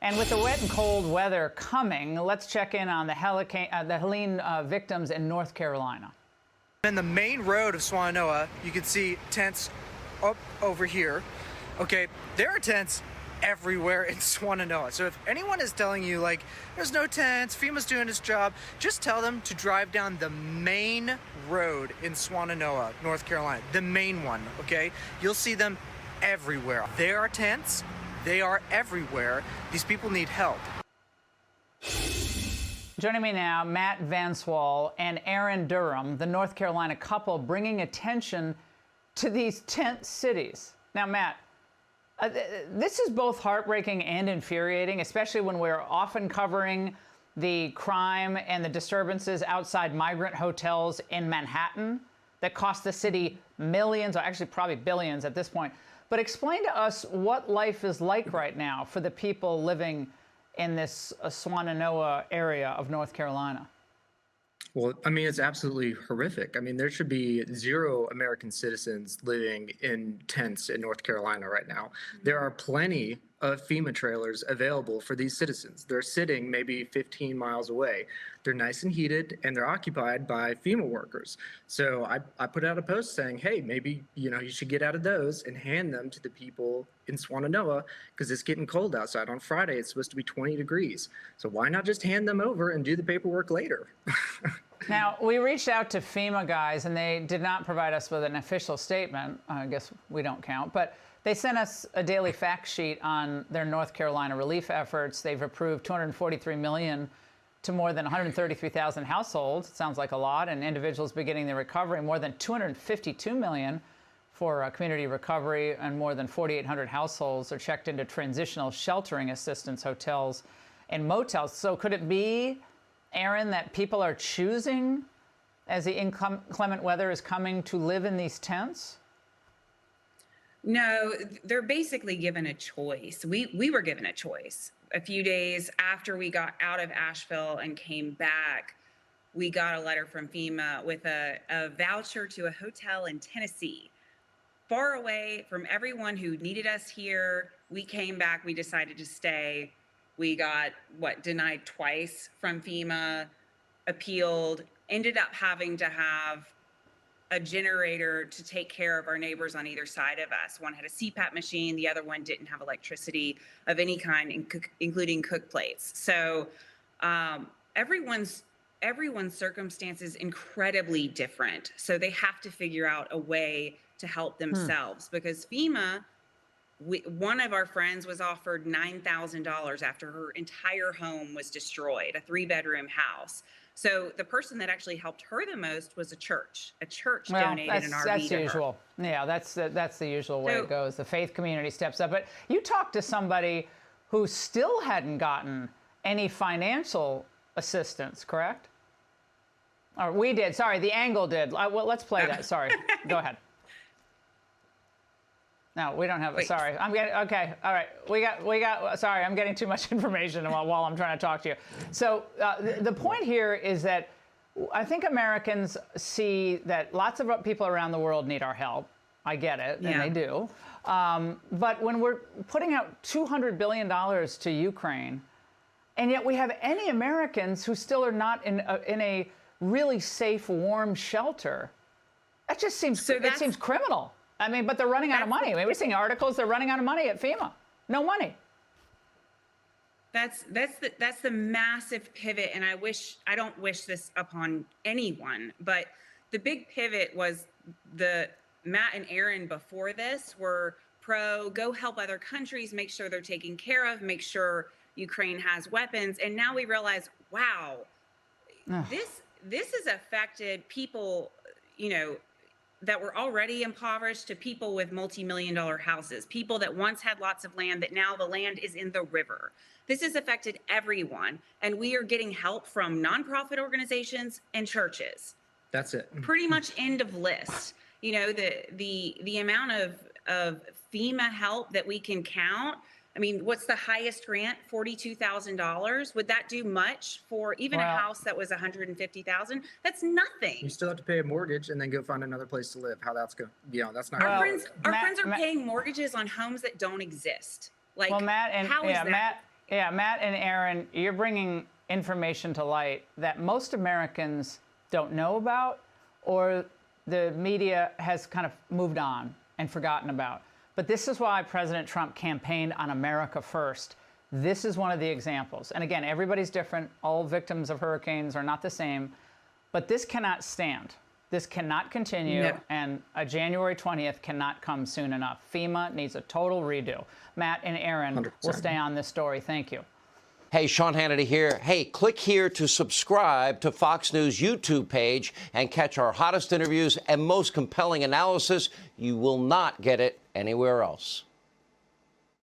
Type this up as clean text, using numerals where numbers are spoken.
And with the wet and cold weather coming, let's check in on the Helene victims in North Carolina. In the main road of Swannanoa, you can see tents up over here. Okay, there are tents everywhere in Swannanoa. So if anyone is telling you, like, there's no tents, FEMA's doing its job, just tell them to drive down the main road in Swannanoa, North Carolina. The main one, okay? You'll see them everywhere. There are tents. They are everywhere. These people need help. Joining me now, Matt Van Swol and Erin Derham, the North Carolina couple bringing attention to these tent cities. Now, Matt, this is both heartbreaking and infuriating, especially when we're often covering the crime and the disturbances outside migrant hotels in Manhattan that cost the city millions, or actually probably billions at this point. But explain to us what life is like right now for the people living in this Swannanoa area of North Carolina. Well, I mean, it's absolutely horrific. I mean, there should be 0 American citizens living in tents in North Carolina right now. There are plenty of FEMA trailers available for these citizens. They're sitting maybe 15 miles away. They're nice and heated, and they're occupied by FEMA workers. So I put out a post saying, hey, maybe, you should get out of those and hand them to the people in Swannanoa, because it's getting cold outside. On Friday, it's supposed to be 20 degrees. So why not just hand them over and do the paperwork later? Now, we reached out to FEMA guys, and they did not provide us with an official statement. I guess we don't count. But they sent us a daily fact sheet on their North Carolina relief efforts. They've approved $243 million to more than 133,000 households. It sounds like a lot. And individuals beginning their recovery, more than $252 million for community recovery, and more than 4,800 households are checked into transitional sheltering assistance hotels and motels. So could it be, Erin, that people are choosing, as the inclement weather is coming, to live in these tents? No, they're basically given a choice. We were given a choice. A few days after we got out of Asheville and came back, we got a letter from FEMA with a voucher to a hotel in Tennessee, far away from everyone who needed us here. We came back, we decided to stay. We got, denied twice from FEMA, appealed, ended up having to have a generator to take care of our neighbors on either side of us. One had a CPAP machine, the other one didn't have electricity of any kind, including cook plates. So everyone's circumstances incredibly different. So they have to figure out a way to help themselves, because FEMA, one of our friends was offered $9,000 after her entire home was destroyed, a 3-bedroom house. So the person that actually helped her the most was a church. A church donated an RV that's to her. usual. Yeah, that's the usual way it goes. The faith community steps up. But you talked to somebody who still hadn't gotten any financial assistance, correct? Or we did. Sorry, the Angle did. Well, let's play that. Sorry. Go ahead. No, we don't have it. Sorry. I'm getting, okay. All right. We got, sorry, I'm getting too much information while I'm trying to talk to you. So the point here is that I think Americans see that lots of people around the world need our help. I get it, and they do. But when we're putting out $200 billion to Ukraine, and yet we have any Americans who still are not in a really safe, warm shelter, that just seems, it seems criminal. I mean, but they're running out of money. I mean, we're seeing articles, they're running out of money at FEMA. No money. That's the massive pivot, and I don't wish this upon anyone, but the big pivot was Matt and Erin before this were pro, go help other countries, make sure they're taken care of, make sure Ukraine has weapons. And now we realize, wow, this has affected people, that were already impoverished, to people with multi-million-dollar houses, people that once had lots of land that now the land is in the river. This has affected everyone, and we are getting help from nonprofit organizations and churches. That's it. Pretty much end of list. The amount of FEMA help that we can count. I mean, what's the highest grant? $42,000. Would that do much for even a house that was $150,000? That's nothing. You still have to pay a mortgage and then go find another place to live. How that's going? That's not. Our friends are paying mortgages on homes that don't exist. Like, well, Matt and how is that? Yeah, Matt and Erin, you're bringing information to light that most Americans don't know about, or the media has kind of moved on and forgotten about. But this is why President Trump campaigned on America first. This is one of the examples. And again, everybody's different. All victims of hurricanes are not the same. But this cannot stand. This cannot continue. No. And a January 20th cannot come soon enough. FEMA needs a total redo. Matt and Erin 100%. will stay on this story. Thank you. Hey, Sean Hannity here. Hey, click here to subscribe to Fox News YouTube page and catch our hottest interviews and most compelling analysis. You will not get it anywhere else.